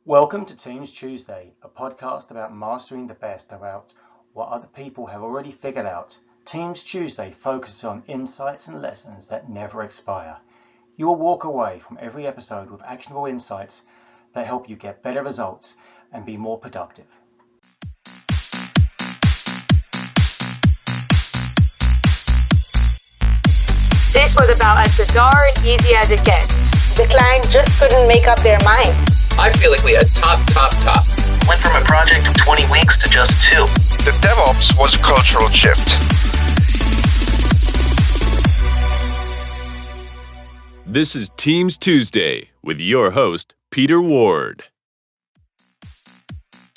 Welcome to Teams Tuesday, a podcast about mastering the best about what other people have already figured out. Teams Tuesday focuses on insights and lessons that never expire. You will walk away from every episode with actionable insights that help you get better results and be more productive. This was about as bizarre and easy as it gets. The client just couldn't make up their mind. I feel like we had top. Went from a project of 20 weeks to just 2. The DevOps was a cultural shift. This is Teams Tuesday with your host, Peter Ward.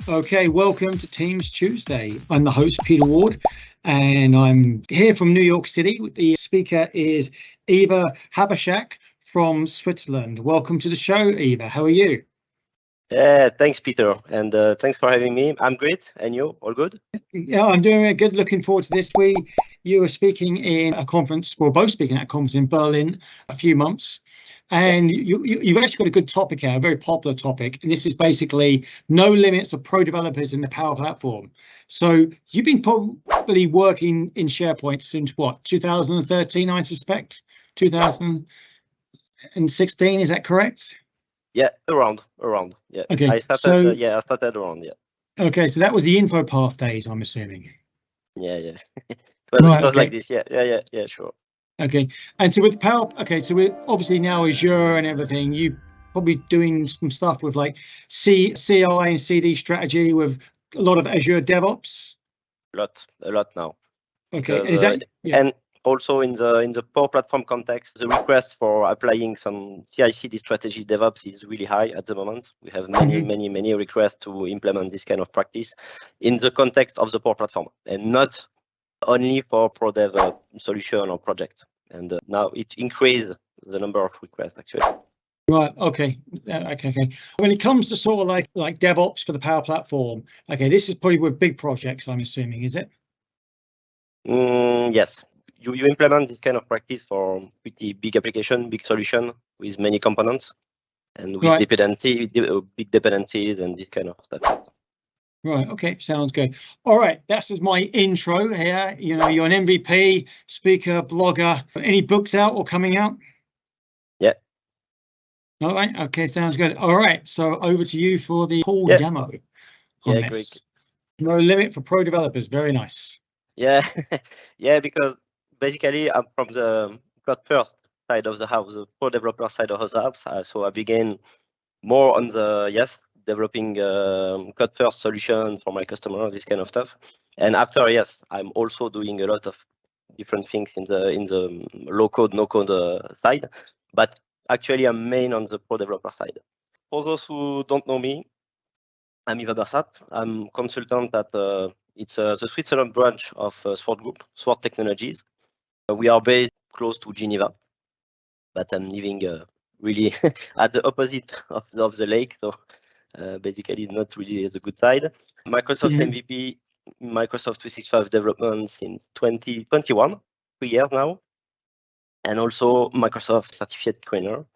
Okay, welcome to Teams Tuesday. I'm the host, Peter Ward, and I'm here from New York City. The speaker is Yves Habersaat from Switzerland. Welcome to the show, Yves. How are you? Thanks, Peter, and thanks for having me. I'm great, and you? All good? Yeah, I'm doing good. Looking forward to this. You were speaking in a conference, well, both speaking at a conference in Berlin a few months, and you've actually got a good topic here, a very popular topic, and this is basically no limits of pro developers in the Power Platform. So you've been probably working in SharePoint since what, 2013, I suspect? 2016, is that correct? Yeah, around. Yeah. Okay. I started around. Yeah. Okay, so that was the InfoPath days, I'm assuming. Yeah. It was like this. Yeah. Sure. Okay, and so with Power, so we're obviously now Azure and everything. You probably doing some stuff with like CI and CD strategy with a lot of Azure DevOps. A lot now. Okay, because, and also in the Power Platform context, the request for applying some CI/CD strategy DevOps is really high at the moment. We have many requests to implement this kind of practice in the context of the Power Platform, and not only for ProDev solution or project. And now it increased the number of requests actually. Right. Okay. When it comes to sort of like DevOps for the Power Platform, this is probably with big projects, I'm assuming, is it? Yes. You implement this kind of practice for pretty big application, big solution with many components and with big dependencies and this kind of stuff. Right. Okay. Sounds good. All right. That's just my intro here. You know, you're an MVP, speaker, blogger. Any books out or coming out? Yeah. All right. Okay. Sounds good. All right. So over to you for the whole demo. Yeah, great. No limit for pro developers. Very nice. Yeah. Because basically I'm from the code first side of the house, the pro developer side of the house. So I began more on the developing code first solution for my customers, this kind of stuff. And after, I'm also doing a lot of different things in the low code, no code side. But actually, I'm main on the pro developer side. For those who don't know me, I'm Yves Habersaat. I'm consultant at it's the Switzerland branch of Sword Group, Sword Technologies. We are based close to Geneva, but I'm living really at the opposite of the lake. So basically not really the good side. Microsoft MVP, Microsoft 365 development since 2021, 3 years now. And also Microsoft certificate trainer.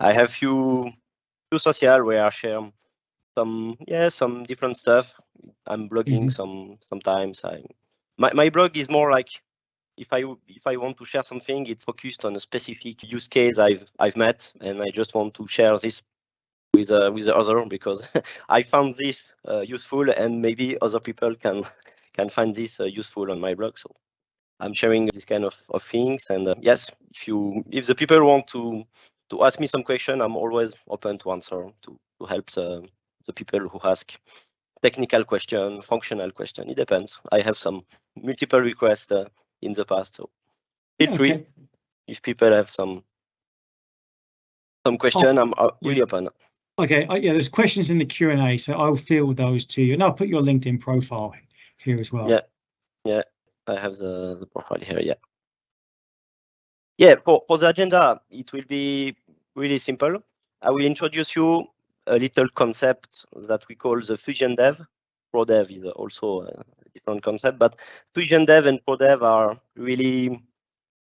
I have few social where I share some different stuff. I'm blogging sometimes. My blog is more like if I want to share something, it's focused on a specific use case I've met, and I just want to share this with the other because I found this useful, and maybe other people can find this useful on my blog. So I'm sharing this kind of things, and if the people want to ask me some question, I'm always open to answer to help the people who ask technical question, functional question. It depends. I have some multiple requests in the past, so feel free if people have some question. I'm really open. Okay, there's questions in the Q&A, so I'll field those to you, and I'll put your LinkedIn profile here as well. Yeah, I have the profile here. Yeah, for the agenda, it will be really simple. I will introduce you a little concept that we call the Fusion Dev. ProDev is also a different concept, but Fusion Dev and ProDev are really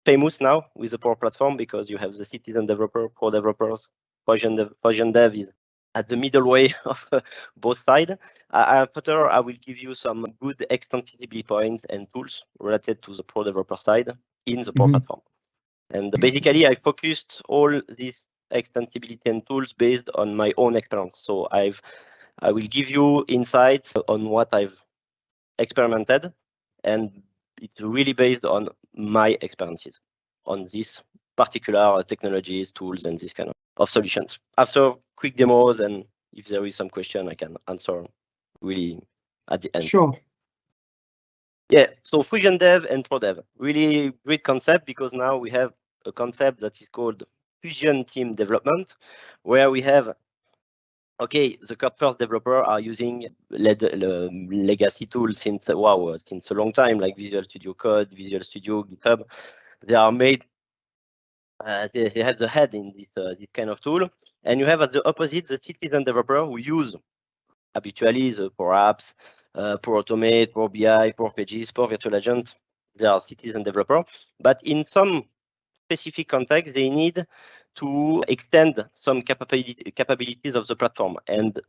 famous now with the Power Platform because you have the citizen developer, pro developers. Fusion Dev is at the middle way of both sides. After, I will give you some good extensibility points and tools related to the pro developer side in the Power Platform. And basically, I focused all these extensibility and tools based on my own experience. So I will give you insights on what I've experimented, and it's really based on my experiences on these particular technologies, tools, and this kind of solutions. After quick demos, and if there is some question, I can answer really at the end. Sure. Yeah, so Fusion Dev and Pro Dev, really great concept, because now we have a concept that is called Fusion Team Development, where we have, okay, the code first developer are using legacy tools since a long time, like Visual Studio Code, Visual Studio, GitHub. They are made, they have the head in this kind of tool. And you have at the opposite, the citizen developer who use habitually the Power Apps, Power Automate, Power BI, Power Pages, Power Virtual Agent. They are citizen developer, but in some specific context, they need to extend some capabilities of the platform. And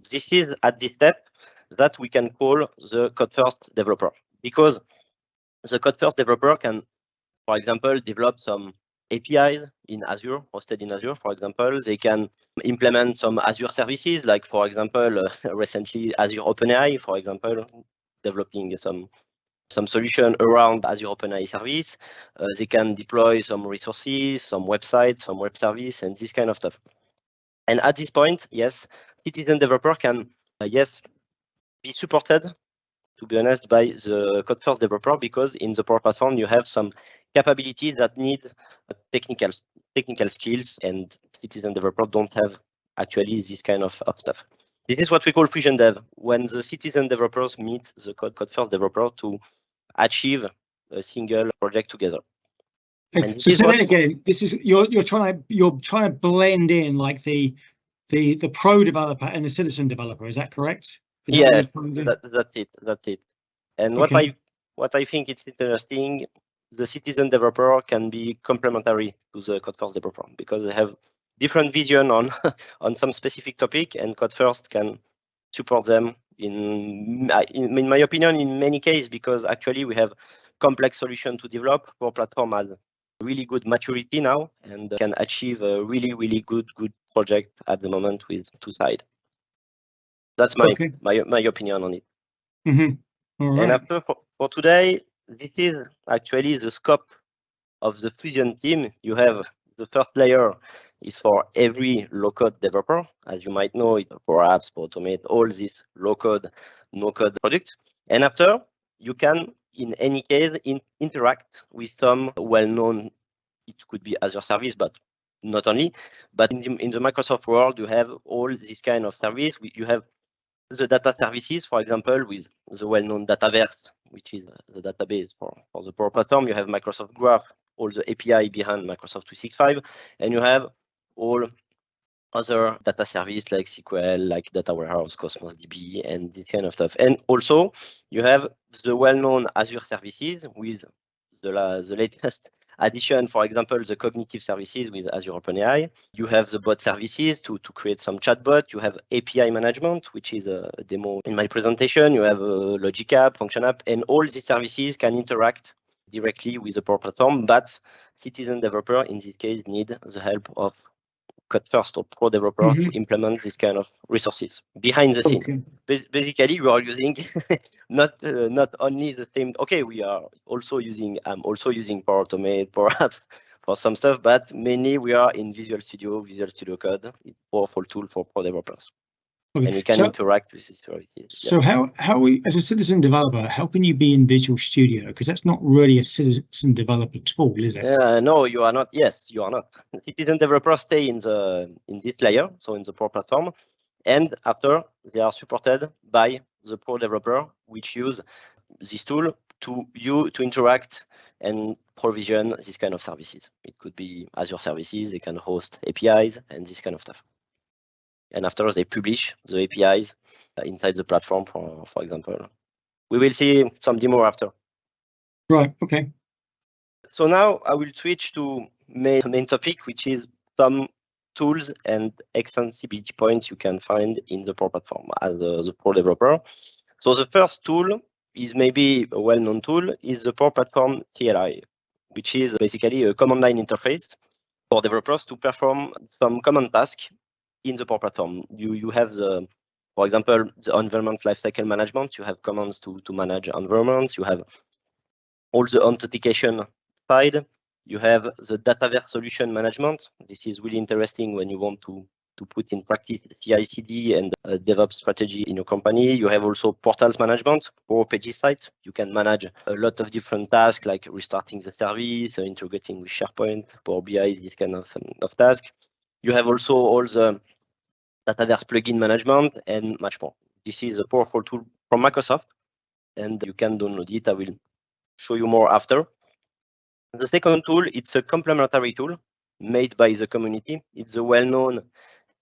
this is at this step that we can call the code first developer, because the code first developer can, for example, develop some APIs in Azure, hosted in Azure, for example. They can implement some Azure services, like, for example, recently Azure OpenAI, for example, developing some solution around Azure OpenAI service. They can deploy some resources, some websites, some web service, and this kind of stuff. And at this point, yes, citizen developer can, yes, be supported, to be honest, by the code first developer, because in the Power Platform, you have some capabilities that need technical skills, and citizen developer don't have actually this kind of stuff. This is what we call Fusion Dev, when the citizen developers meet the code first developer to achieve a single project together. And so say that again. This is you're trying to blend in like the pro developer and the citizen developer. Is that correct? Yeah, that's it. And okay. what I think it's interesting, the citizen developer can be complementary to the code first developer, because they have different vision on on some specific topic, and code first can support them in my opinion, in many cases, because actually we have complex solution to develop. Our platform has really good maturity now, and can achieve a really good project at the moment with two sides. That's my opinion on it. All right. And after for today, this is actually the scope of the Fusion team. You have the first layer is for every low-code developer. As you might know, it for apps, for automate, all these low-code, no-code products. And after, you can, in any case, interact with some well-known, it could be Azure service, but not only. But in the Microsoft world, you have all this kind of service. You have the data services, for example, with the well-known Dataverse, which is the database for the Power Platform. You have Microsoft Graph, all the API behind Microsoft 365, and you have all other data service like SQL, like Data Warehouse, Cosmos DB, and this kind of stuff. And also, you have the well-known Azure services with the latest addition, for example, the cognitive services with Azure OpenAI. You have the bot services to create some chatbot. You have API management, which is a demo in my presentation. You have a Logic App, Function App, and all these services can interact directly with the Power Platform, but citizen developer, in this case, need the help of code first or pro developer to implement this kind of resources behind the scene. Basically, we are using not only the same. Okay, we are also using. I'm also using Power Automate, Power Apps for some stuff, but mainly we are in Visual Studio Code. It's a powerful tool for pro developers. And we can interact with this services. So how we, as a citizen developer, how can you be in Visual Studio? Because that's not really a citizen developer tool, is it? No, you are not. Yes, you are not. Citizen developers stay in this layer, so in the Power Platform, and after they are supported by the Pro developer, which use this tool to interact and provision this kind of services. It could be Azure services. They can host APIs and this kind of stuff. And after they publish the APIs inside the platform, for example. We will see some demo after. Right, okay. So now I will switch to main topic, which is some tools and extensibility points you can find in the Power Platform as the Pro developer. So the first tool is maybe a well-known tool is the Power Platform CLI, which is basically a command line interface for developers to perform some common tasks in the Power Platform. You have the, for example, the environment lifecycle management. You have commands to manage environments. You have all the authentication side. You have the Dataverse solution management. This is really interesting when you want to put in practice CI/CD and DevOps strategy in your company. You have also portals management for pages site. You can manage a lot of different tasks like restarting the service, integrating with SharePoint, Power BI, this kind of task. You have also all the Dataverse plugin management and much more. This is a powerful tool from Microsoft, and you can download it. I will show you more after. The second tool, it's a complementary tool made by the community. It's a well-known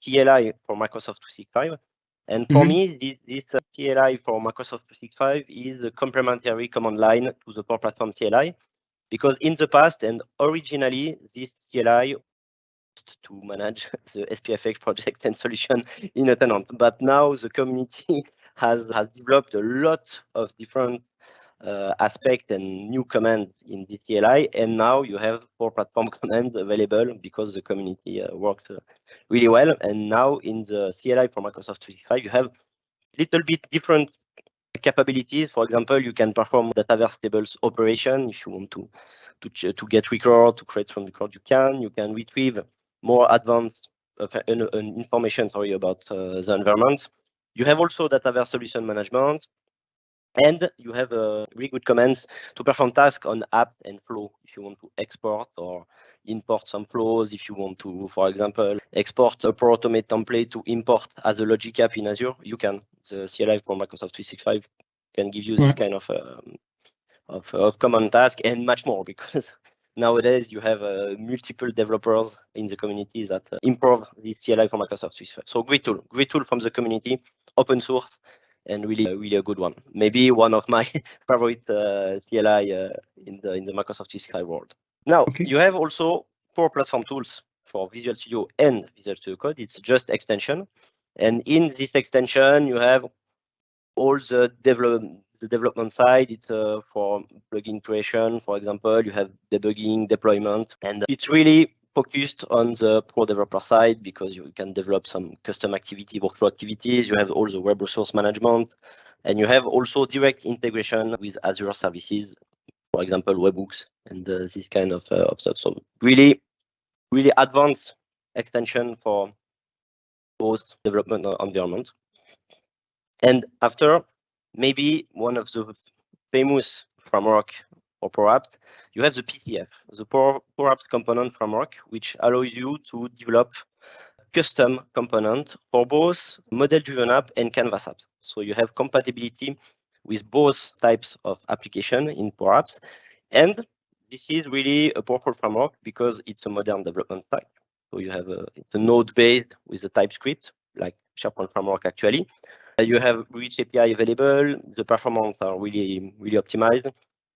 CLI for Microsoft 365. And for me, this CLI for Microsoft 365 is a complementary command line to the Power Platform CLI, because in the past and originally, this CLI was to manage the SPFX project and solution in a tenant. But now the community has developed a lot of different aspect and new commands in the CLI, and now you have Power Platform commands available because the community works really well. And now in the CLI for Microsoft 365, you have little bit different capabilities. For example, you can perform Dataverse tables operation if you want to get record, to create from record. You can retrieve more advanced information about the environment. You have also Dataverse solution management. And you have really good commands to perform tasks on app and flow. If you want to export or import some flows, if you want to, for example, export a Power Automate template to import as a logic app in Azure, you can. The CLI for Microsoft 365 can give you this kind of common task and much more, because nowadays you have multiple developers in the community that improve this CLI for Microsoft 365. So great tool from the community, open source, and really a good one. Maybe one of my favorite CLI in the Microsoft 365 world. Now, you have also Power Platform tools for Visual Studio and Visual Studio Code. It's just extension. And in this extension, you have all the development side. It's for plugin creation, for example. You have debugging, deployment, and it's really focused on the Pro developer side, because you can develop some custom activity, workflow activities. You have all the web resource management, and you have also direct integration with Azure services, for example, webhooks and this kind of stuff. So really advanced extension for both development environments. And after, maybe one of the famous framework for Power Apps, you have the PCF, the Power Apps Component Framework, which allows you to develop custom component for both model-driven app and canvas apps. So you have compatibility with both types of application in Power Apps. And this is really a powerful framework because it's a modern development stack. So you have it's a node-based with a TypeScript, like SharePoint framework actually. You have rich API available. The performance are really optimized.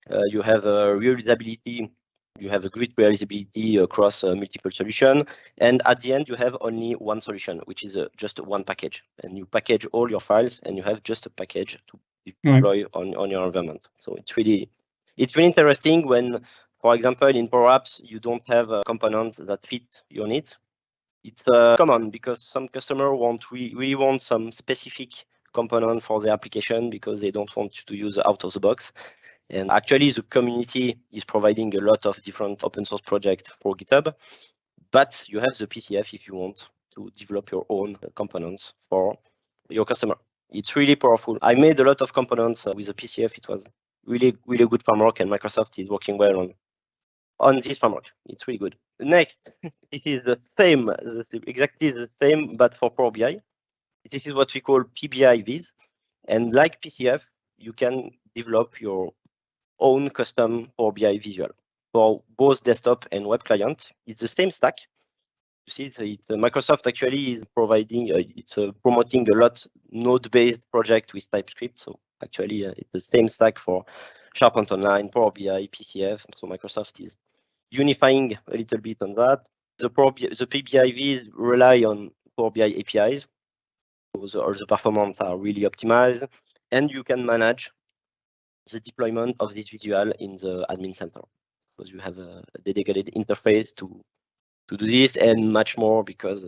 You have reusability. You have a great realizability across multiple solutions. And at the end, you have only one solution, which is just one package. And you package all your files, and you have just a package to deploy on your environment. So it's really interesting when, for example, in Power Apps, you don't have components that fit your needs. It's common because some customers really want some specific component for the application because they don't want to use out of the box. And actually, the community is providing a lot of different open source projects for GitHub, but you have the PCF if you want to develop your own components for your customer. It's really powerful. I made a lot of components with the PCF. It was really good framework, and Microsoft is working well on this framework. It's really good. Next, it is the same, exactly the same, but for Power BI. This is what we call PBI Viz. And like PCF, you can develop your own custom Power BI visual for both desktop and web client. It's the same stack. You see, Microsoft actually is providing, it's promoting a lot node-based project with TypeScript. So actually, it's the same stack for SharePoint Online, Power BI, PCF. So Microsoft is unifying a little bit on that. The PBIVs rely on Power BI APIs, so the performance are really optimized, and you can manage the deployment of this visual in the admin center, because you have a dedicated interface to do this, and much more, because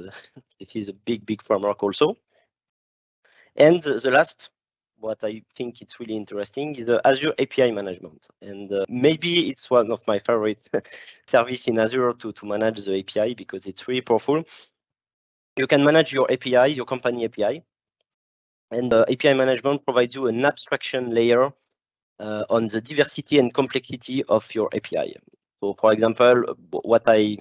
this is a big framework also. And the last, what I think it's really interesting, is the Azure API management. And maybe it's one of my favorite service in Azure to manage the API, because it's really powerful. You can manage your API, your company API, and API management provides you an abstraction layer on the diversity and complexity of your API. So, for example, what I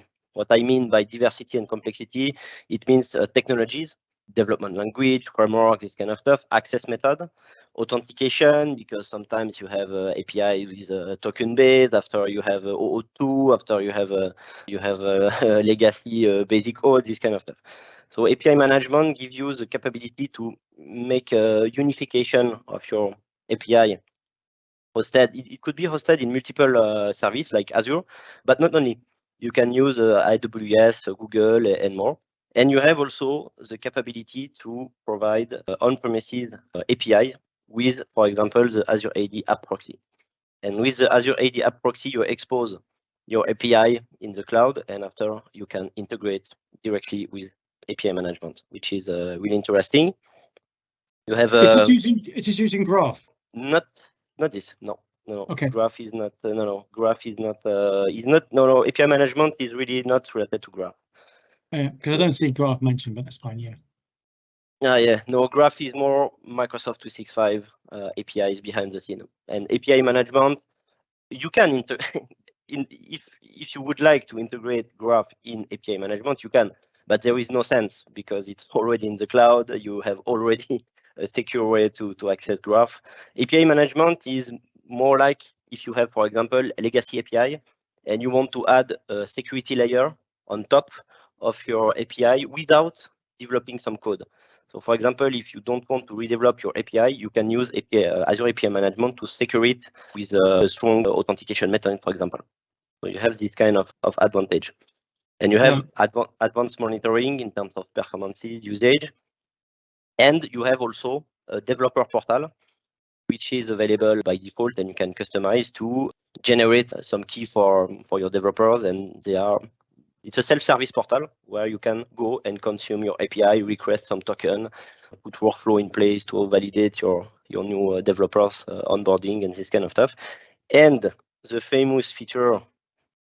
mean by diversity and complexity, it means technologies, development language, framework, this kind of stuff, access method, authentication, because sometimes you have API with a token based, after you have OO2, after you have a legacy basic auth, this kind of stuff. So API management gives you the capability to make a unification of your API hosted. It could be hosted in multiple services like Azure, but not only. You can use AWS, Google, and more. And you have also the capability to provide on-premises API with, for example, the Azure AD App Proxy. And with the Azure AD App Proxy, you expose your API in the cloud, and after you can integrate directly with API management, which is really interesting. You have It is using Graph. Not this. No. Okay. Graph is not. No. Graph is not. Is not. No. API management is really not related to Graph. Because I don't see Graph mentioned, but that's fine. Yeah. Yeah. No. Graph is more Microsoft 365 APIs behind the scene, and API management. You can if you would like to integrate Graph in API management, you can, but there is no sense, because it's already in the cloud. You have already a secure way to access Graph. API management is more like if you have, for example, a legacy API and you want to add a security layer on top of your API without developing some code. So, for example, if you don't want to redevelop your API, you can use Azure API management to secure it with a strong authentication method, for example. So you have this kind of advantage. And you have advanced monitoring in terms of performances, usage. And you have also a developer portal, which is available by default, and you can customize to generate some key for your developers. And it's a self-service portal where you can go and consume your API, request some token, put workflow in place to validate your new developers onboarding and this kind of stuff. And the famous feature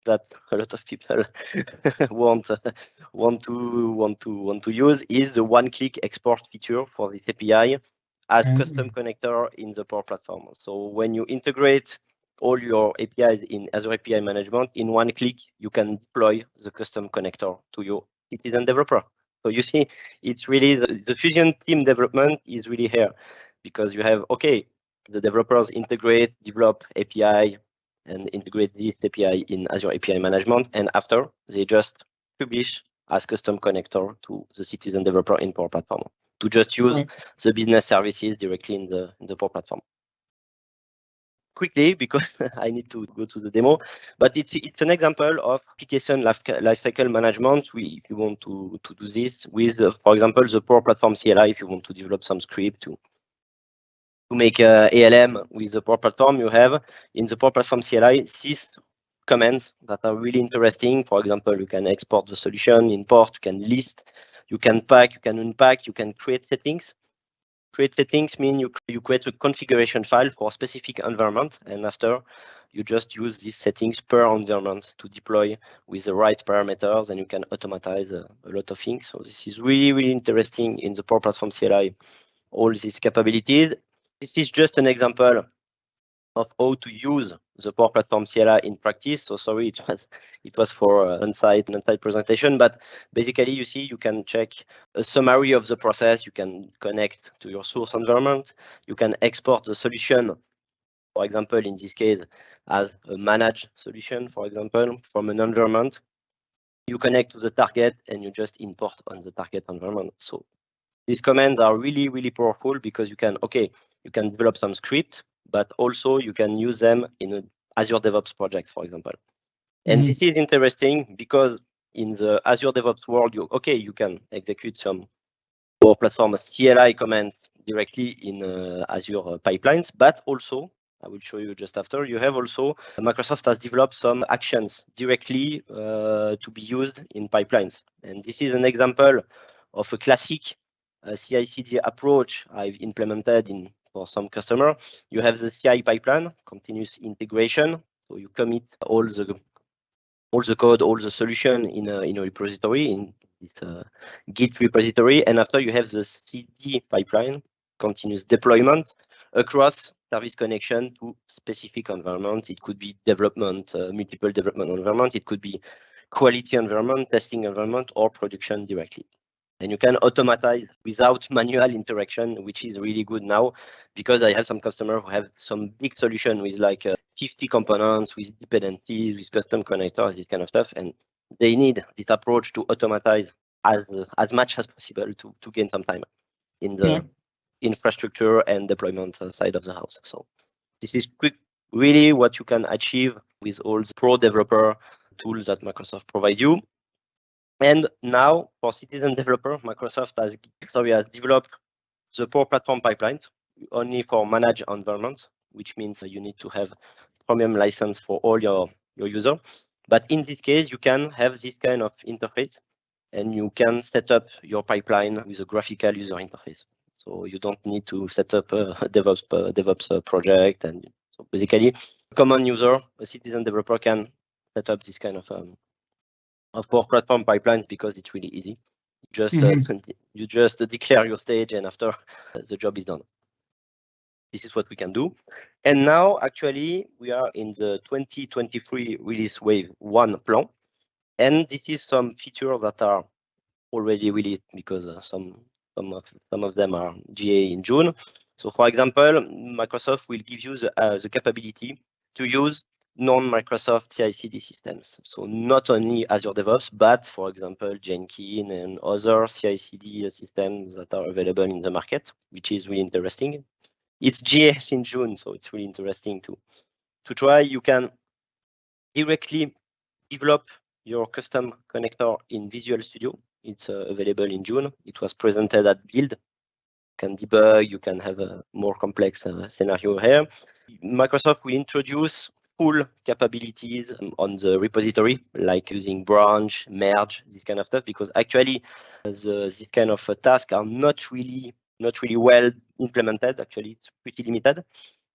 that a lot of people want to use is the one-click export feature for this API as custom connector in the Power Platform. So when you integrate all your APIs in Azure API management, in one click, you can deploy the custom connector to your citizen developer. So you see, it's really the Fusion team development is really here, because you have, the developers integrate, develop API, and integrate this API in Azure API management, and after they just publish as custom connector to the citizen developer in Power Platform to just use the business services directly in the Power Platform. Quickly, because I need to go to the demo, but it's an example of application lifecycle management. If you want to do this with, for example, the Power Platform CLI, if you want to develop some script to make ALM with the Power Platform, you have in the Power Platform CLI these commands that are really interesting. For example, you can export the solution, import, you can list, you can pack, you can unpack, you can create settings. Create settings mean you create a configuration file for a specific environment, and after you just use these settings per environment to deploy with the right parameters, and you can automatize a lot of things. So this is really, really interesting in the Power Platform CLI, all these capabilities. This is just an example of how to use the Power Platform CLI in practice. So sorry, it was for an on-site presentation, but basically you see you can check a summary of the process. You can connect to your source environment. You can export the solution, for example, in this case, as a managed solution, for example, from an environment. You connect to the target and you just import on the target environment. So these commands are really, really powerful, because you can develop some script, but also you can use them in an Azure DevOps project, for example. And this is interesting because in the Azure DevOps world, you can execute some Power Platform CLI commands directly in Azure pipelines, but also, I will show you just after, you have also, Microsoft has developed some actions directly to be used in pipelines. And this is an example of a classic CI/CD approach I've implemented for some customer. You have the CI pipeline, continuous integration. So you commit all the code, all the solution in a repository, in this Git repository, and after you have the CD pipeline, continuous deployment across service connection to specific environment. It could be development, multiple development environment. It could be quality environment, testing environment, or production directly. And you can automatize without manual interaction, which is really good now, because I have some customers who have some big solution with like 50 components, with dependencies, with custom connectors, this kind of stuff, and they need this approach to automatize as much as possible to gain some time in the infrastructure and deployment side of the house. So this is really what you can achieve with all the pro developer tools that Microsoft provides you. And now for citizen developer, Microsoft has developed the Power Platform pipelines only for managed environments, which means you need to have premium license for all your users. But in this case, you can have this kind of interface and you can set up your pipeline with a graphical user interface. So you don't need to set up a DevOps project. And so basically, a common user, a citizen developer, can set up this kind of Power Platform pipelines because it's really easy. You just declare your stage, and after the job is done. This is what we can do. And now, actually, we are in the 2023 release wave 1 plan. And this is some features that are already released because some of them are GA in June. So, for example, Microsoft will give you the capability to use non-Microsoft CI/CD systems. So not only Azure DevOps, but for example, Jenkins and other CI/CD systems that are available in the market, which is really interesting. It's GA in June, so it's really interesting to try. You can directly develop your custom connector in Visual Studio. It's available in June. It was presented at Build. You can debug, you can have a more complex scenario here. Microsoft will introduce full capabilities on the repository, like using branch, merge, this kind of stuff, because actually this kind of tasks are not really well implemented. Actually, it's pretty limited,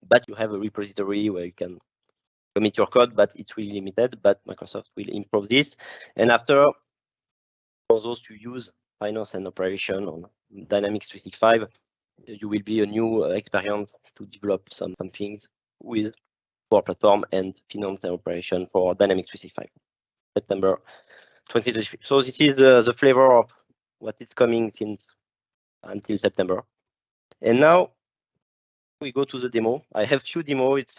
but you have a repository where you can commit your code, but it's really limited. But Microsoft will improve this. And after, for those to use finance and operation on Dynamics 365, you will be a new experience to develop some things with Power Platform and finance and operation for Dynamics 365, September 2023. So this is the flavor of what is coming until September. And now we go to the demo. I have few demo. It's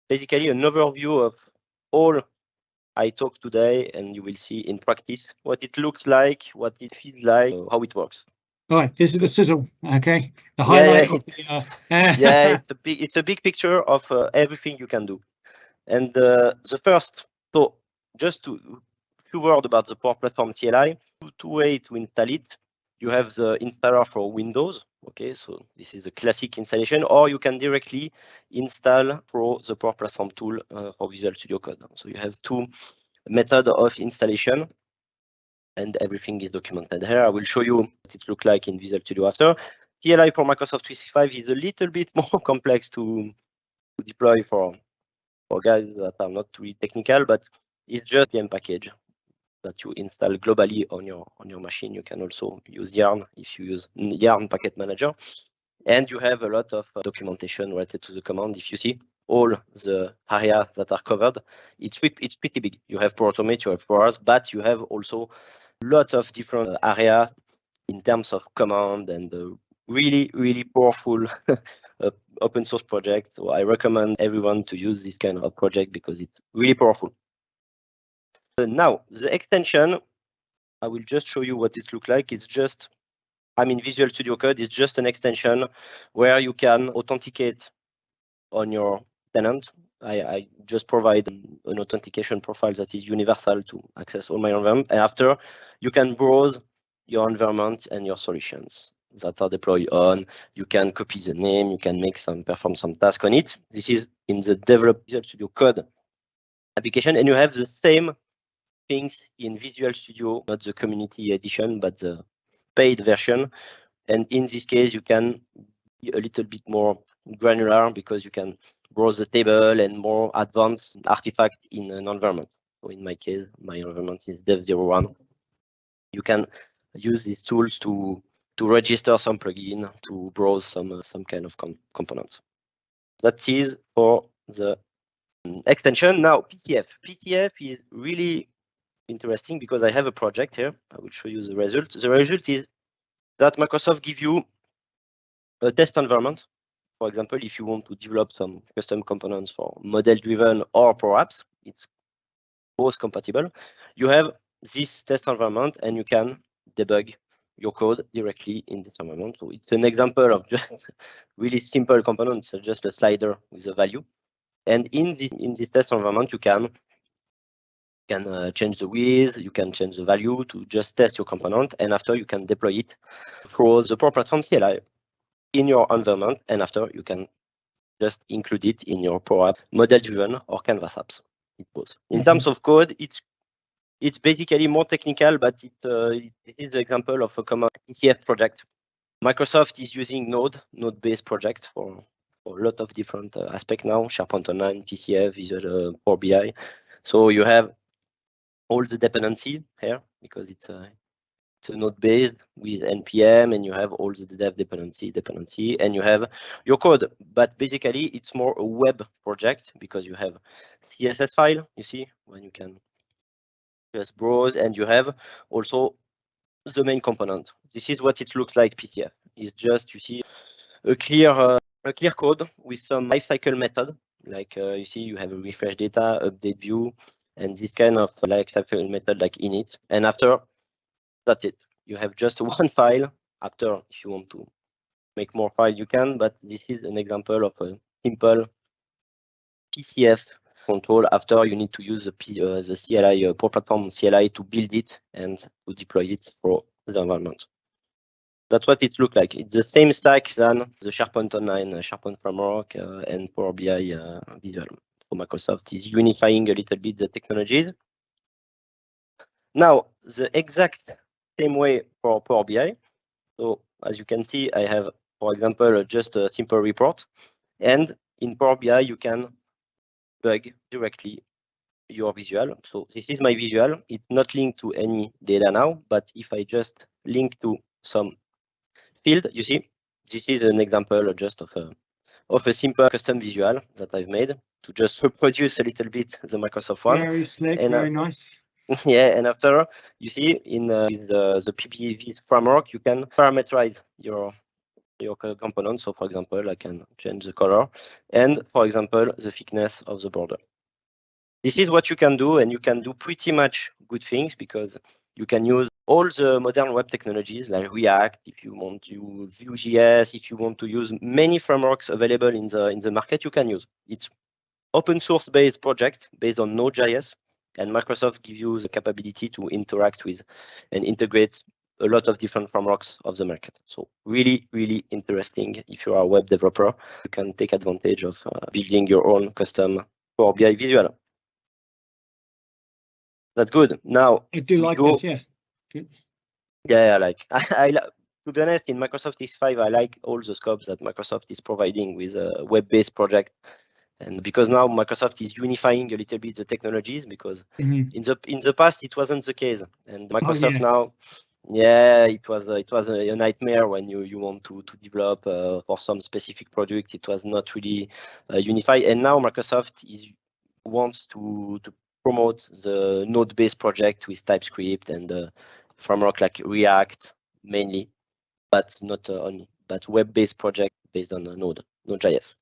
basically an overview of all I talked today, and you will see in practice what it looks like, what it feels like, how it works. All right, this is the sizzle. Okay, the highlight. Yeah, it's a big picture of everything you can do. And the first, so just few words about the Power Platform CLI. Two ways to install it. You have the installer for Windows. Okay, so this is a classic installation, or you can directly install for the Power Platform tool for Visual Studio Code. So you have two methods of installation, and everything is documented here. I will show you what it looks like in Visual Studio after. CLI for Microsoft 365 is a little bit more complex to deploy for guys that are not really technical, but it's just a package that you install globally on your machine. You can also use Yarn if you use Yarn Packet Manager. And you have a lot of documentation related to the command. If you see all the areas that are covered, it's pretty big. You have Power Automate, you have Powers, but you have also lots of different areas in terms of command and really, really powerful open source project. So I recommend everyone to use this kind of project because it's really powerful. Now, the extension, I will just show you what it looks like. It's just, Visual Studio Code is just an extension where you can authenticate on your tenant I just provide an authentication profile that is universal to access all my environment. And after, you can browse your environment and your solutions that are deployed on. You can copy the name, you can perform some task on it. This is in the Develop Visual Studio Code application, and you have the same things in Visual Studio, not the community edition, but the paid version. And in this case, you can be a little bit more granular because you can browse the table and more advanced artifact in an environment. So in my case, my environment is dev01. You can use these tools to register some plugin, to browse some kind of components. That is for the extension. Now, PTF. PTF is really interesting because I have a project here. I will show you the result. The result is that Microsoft give you a test environment. For example, if you want to develop some custom components for model-driven or Power Apps, it's both compatible. You have this test environment and you can debug your code directly in this environment. So it's an example of just really simple components, so just a slider with a value. And in this test environment, you can change the width, you can change the value to just test your component, and after you can deploy it through the Power Platform CLI in your environment, and after you can just include it in your Power App model-driven or Canvas apps. It both. In terms of code, it's basically more technical, but it is an example of a common PTF project. Microsoft is using Node-based project for a lot of different aspects now, SharePoint Online, PCF, Visual Power BI. So you have all the dependency here because it's a node-based with NPM, and you have all the dev dependency, and you have your code. But basically, it's more a web project because you have CSS file, you see, when you can just browse, and you have also the main component. This is what it looks like. PTF is just, you see, a clear code with some lifecycle method. Like you see, you have a refresh data, update view, and this kind of lifecycle method like init. And after, that's it. You have just one file. After, if you want to make more file, you can, but this is an example of a simple PCF control. After, you need to use the CLI, Power Platform CLI to build it and to deploy it for the environment. That's what it looks like. It's the same stack than the SharePoint Online, SharePoint Framework, and Power BI Visual. So Microsoft is unifying a little bit the technologies. Now, the exact same way for Power BI. So as you can see, I have, for example, just a simple report. And in Power BI, you can plug directly your visual. So this is my visual. It's not linked to any data now, but if I just link to some field, you see, this is an example just of a simple custom visual that I've made to just reproduce a little bit the Microsoft one. Very slick, and, very nice. Yeah, and after, you see, in the PBV framework, you can parameterize your component. So, for example, I can change the color and, for example, the thickness of the border. This is what you can do, and you can do pretty much good things because you can use all the modern web technologies like React. If you want to use Vue.js, if you want to use many frameworks available in the market, you can use. It's open source based project based on Node.js, and Microsoft gives you the capability to interact with and integrate a lot of different frameworks of the market. So really, really interesting. If you are a web developer, you can take advantage of building your own custom Power BI visual. That's good. Now I do like this, yeah. Good. Yeah, like I to be honest, in Microsoft 365, I like all the scopes that Microsoft is providing with a web-based project, and because now Microsoft is unifying a little bit the technologies, because in the past it wasn't the case, and Microsoft now, yeah, it was a nightmare when you want to develop for some specific product. It was not really unified, and now Microsoft wants to promote the node-based project with TypeScript and framework like React mainly, but not only, but web-based project based on Node.js.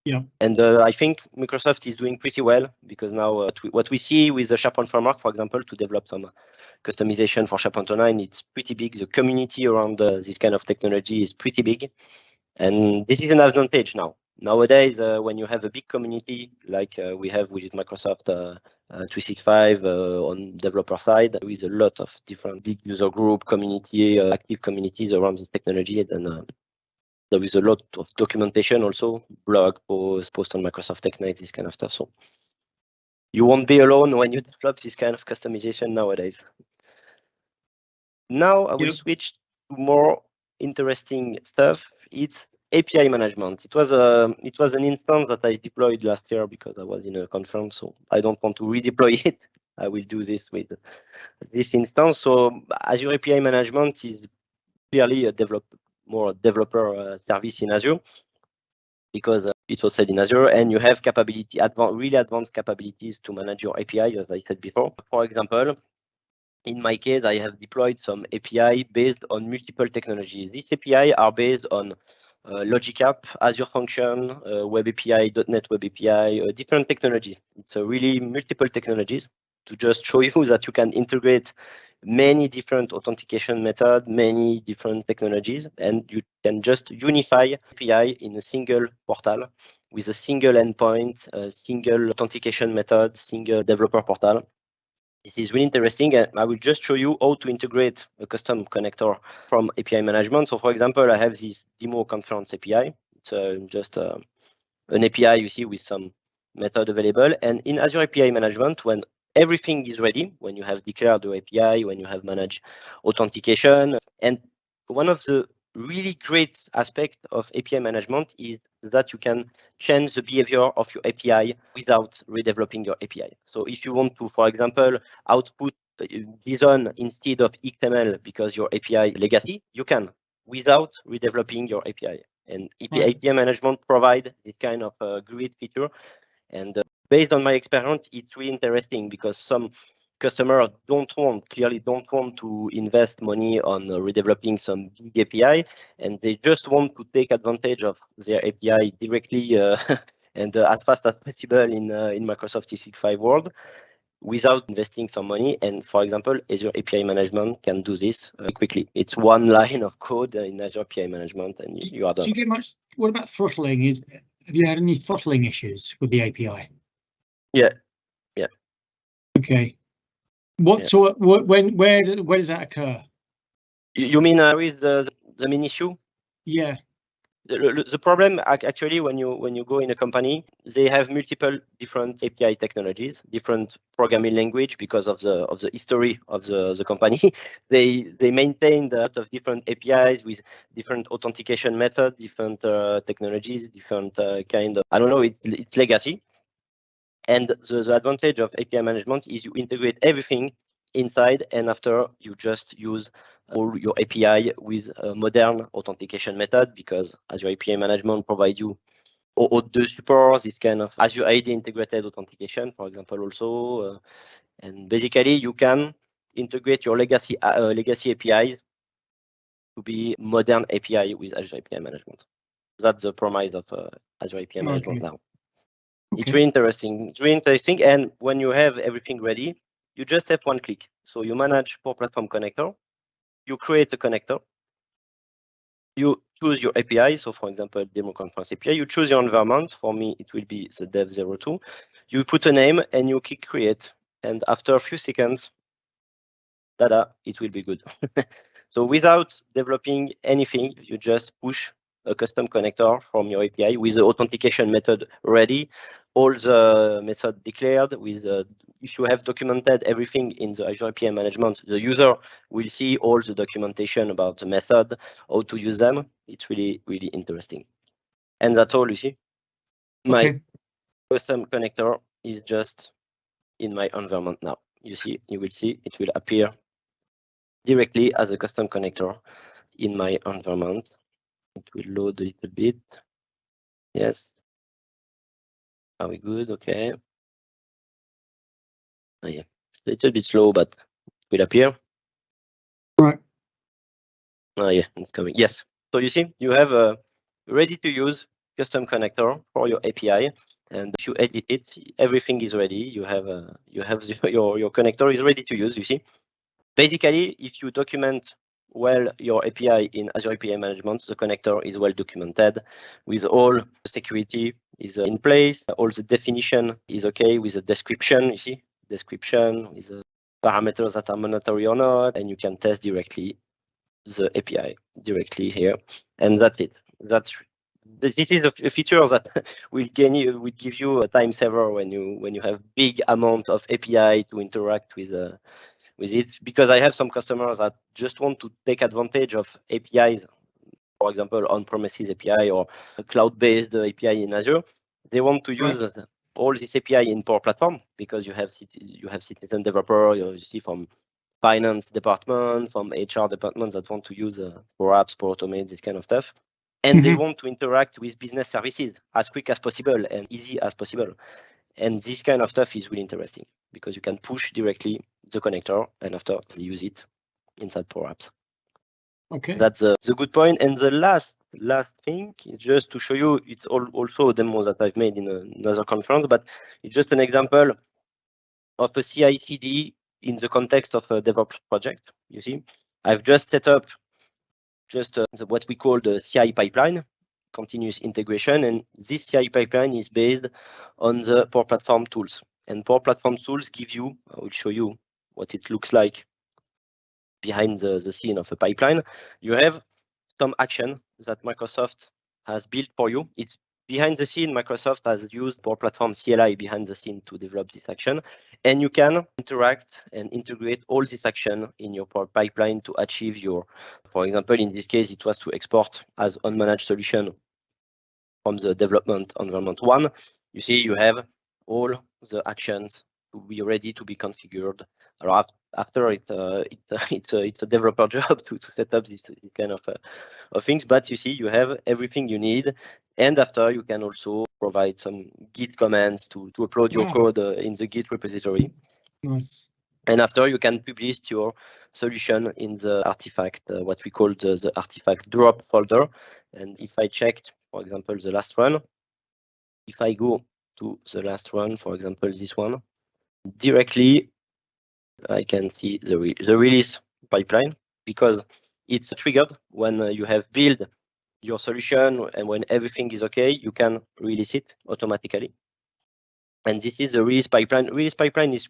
Yeah. And I think Microsoft is doing pretty well because now what we see with the SharePoint framework, for example, to develop some customization for SharePoint Online, it's pretty big. The community around this kind of technology is pretty big. And this is an advantage now Nowadays, when you have a big community like we have with Microsoft 365 on developer side, there is a lot of different big user group, community, active communities around this technology, and there is a lot of documentation also, blog posts, post on Microsoft TechNet, this kind of stuff. So you won't be alone when you develop this kind of customization nowadays. Now I will switch to more interesting stuff. It's API management. It was an instance that I deployed last year because I was in a conference, so I don't want to redeploy it. I will do this with this instance. So Azure API management is clearly a developer service in Azure because it was said in Azure, and you have capability, really advanced capabilities to manage your API, as I said before. For example, in my case, I have deployed some API based on multiple technologies. These API are based on Logic App, Azure Function, Web API, .NET Web API, different technologies. It's really multiple technologies to just show you that you can integrate many different authentication methods, many different technologies, and you can just unify API in a single portal with a single endpoint, a single authentication method, single developer portal. This is really interesting, and I will just show you how to integrate a custom connector from API management. So for example, I have this demo conference API. It's just an API you see with some method available. And in Azure API management, when everything is ready, when you have declared the API, when you have managed authentication, and one of the really great aspect of API management is that you can change the behavior of your API without redeveloping your API. So if you want to, for example, output JSON instead of XML because your API legacy, you can without redeveloping your API. And API management provides this kind of great feature. And based on my experience, it's really interesting because some customers clearly don't want to invest money on redeveloping some big API, and they just want to take advantage of their API directly and as fast as possible in Microsoft 365 world without investing some money. And for example, Azure API management can do this quickly. It's one line of code in Azure API management, and you are done. Do you get much? What about throttling? Have you had any throttling issues with the API? Yeah. Okay. Where does that occur? You mean with the main issue? Yeah. The problem actually when you go in a company, they have multiple different API technologies, different programming language because of the history of the company. they maintain a lot of different APIs with different authentication methods, different technologies, different kind of, I don't know, it's legacy. And the advantage of API management is you integrate everything inside, and after you just use all your API with a modern authentication method, because Azure API management provides you OAuth2 support, this kind of Azure ID integrated authentication, for example, also. And basically, you can integrate your legacy APIs to be modern API with Azure API management. That's the promise of Azure API management now. Okay. It's really interesting. And when you have everything ready, you just have one click. So you manage Power Platform connector, you create a connector, you choose your API. So for example, demo conference API, you choose your environment. For me, it will be the dev02. You put a name and you click create. And after a few seconds, tada, it will be good. So without developing anything, you just push a custom connector from your API with the authentication method ready, all the method declared with if you have documented everything in the Azure API management, the user will see all the documentation about the method, how to use them. It's really, really interesting. And that's all you see. My custom connector is just in my environment now. You will see it will appear directly as a custom connector in my environment. It will load a little bit. Yes. Are we good? Okay. Oh, yeah. A little bit slow, but it will appear. Right. Oh, yeah, it's coming. Yes. So you see, you have a ready to use custom connector for your API. And if you edit it, everything is ready. You have your connector is ready to use, you see. Basically, if you document well your API in Azure API management, the connector is well documented with all the security is in place, all the definition is okay with the description, you see, description with the parameters that are mandatory or not, and you can test directly the API directly here, and that's it. This is a feature that will give you a time saver when you have big amount of API to interact with it. Because I have some customers that just want to take advantage of APIs, for example, on-premises API or a cloud-based API in Azure. They want to use all this API in Power Platform because you have citizen developer, you see from finance department, from HR departments that want to use Power Apps, Power Automate, this kind of stuff. And they want to interact with business services as quick as possible and easy as possible. And this kind of stuff is really interesting because you can push directly the connector and after they use it inside Power Apps. Okay. That's the good point. And the last thing is just to show you, it's also a demo that I've made in another conference, but it's just an example of a CI/CD in the context of a DevOps project. You see, I've just set up what we call the CI pipeline, continuous integration, and this CI pipeline is based on the Power Platform tools. And Power Platform tools give you, I will show you what it looks like behind the scene of a pipeline. You have some action that Microsoft has built for you. It's behind the scene, Microsoft has used Power Platform CLI behind the scene to develop this action. And you can interact and integrate all this action in your Power Pipeline to achieve your, for example, in this case, it was to export as unmanaged solution from the development environment 1. You see, you have all the actions to be ready to be configured. After it's a developer job to set up this kind of things, but you see, you have everything you need. And after you can also provide some Git commands to upload your code in the Git repository. Nice. And after you can publish your solution in the artifact, what we call the artifact drop folder. And if I checked, for example, the last one, if I go to the last one, for example, this one, directly, I can see the release pipeline because it's triggered when you have built your solution and when everything is okay, you can release it automatically. And this is the release pipeline. Release pipeline is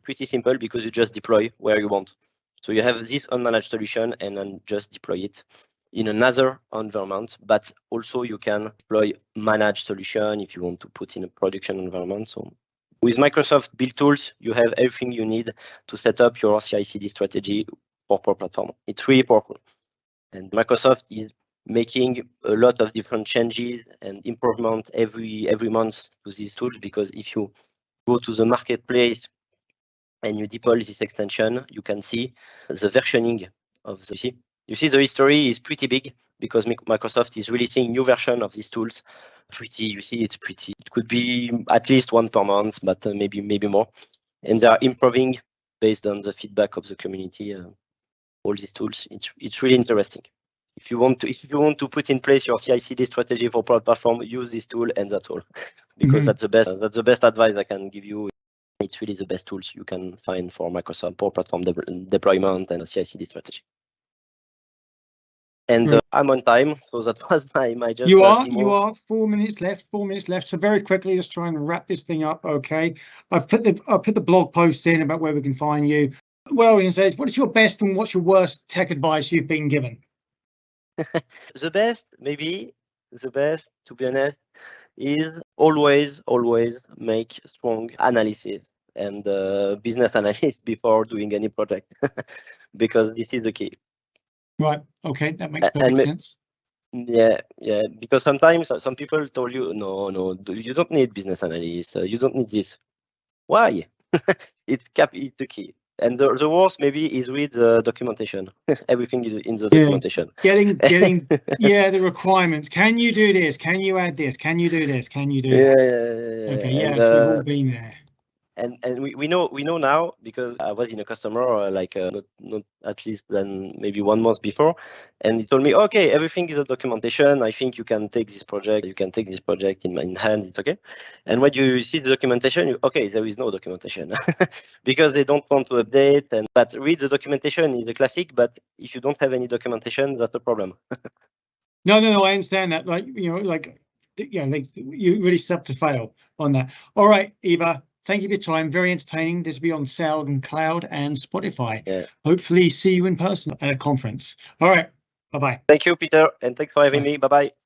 pretty simple because you just deploy where you want. So you have this unmanaged solution and then just deploy it in another environment, but also you can deploy managed solution if you want to put in a production environment. So with Microsoft Build Tools, you have everything you need to set up your CI/CD strategy for Power Platform. It's really powerful. And Microsoft is making a lot of different changes and improvement every month to these tools, because if you go to the marketplace and you deploy this extension, you can see the versioning of the You see the history is pretty big because Microsoft is releasing new version of these tools. You see it's pretty. It could be at least one per month, but maybe more. And they are improving based on the feedback of the community. All these tools, it's really interesting. If you want to put in place your CI/CD strategy for Power Platform, use this tool, and that's all. Because that's the best advice I can give you. It's really the best tools you can find for Microsoft Power Platform deployment and CI/CD strategy. And I'm on time, so that was my just. You are 4 minutes left. 4 minutes left. So very quickly, just trying to wrap this thing up. Okay, I've put the blog post in about where we can find you. Well, it says, what is your best and what's your worst tech advice you've been given? The best, to be honest, is always make strong analysis and business analysis before doing any project, because this is the key. Right. Okay, that makes perfect sense. Yeah, because sometimes some people told you, no, you don't need business analysis. You don't need this. Why? It's the key. And the worst maybe is read the documentation. Everything is in the documentation. Getting the requirements. Can you do this? Can you add this? Can you do this? Can you do that? Yeah. Okay, yes, we've all been there. And we know now, because I was in a customer not at least than maybe 1 month before, and he told me, okay, everything is a documentation. I think you can take this project. You can take this project in hand. It's okay. And when you see the documentation, okay, there is no documentation because they don't want to update. But read the documentation is a classic. But if you don't have any documentation, that's the problem. No, I understand that. Like, you really set up to fail on that. All right, Yves, thank you for your time. Very entertaining. This will be on Sound and Cloud and Spotify. Yeah. Hopefully see you in person at a conference. All right. Bye-bye. Thank you, Peter. And thanks for having me. Bye-bye.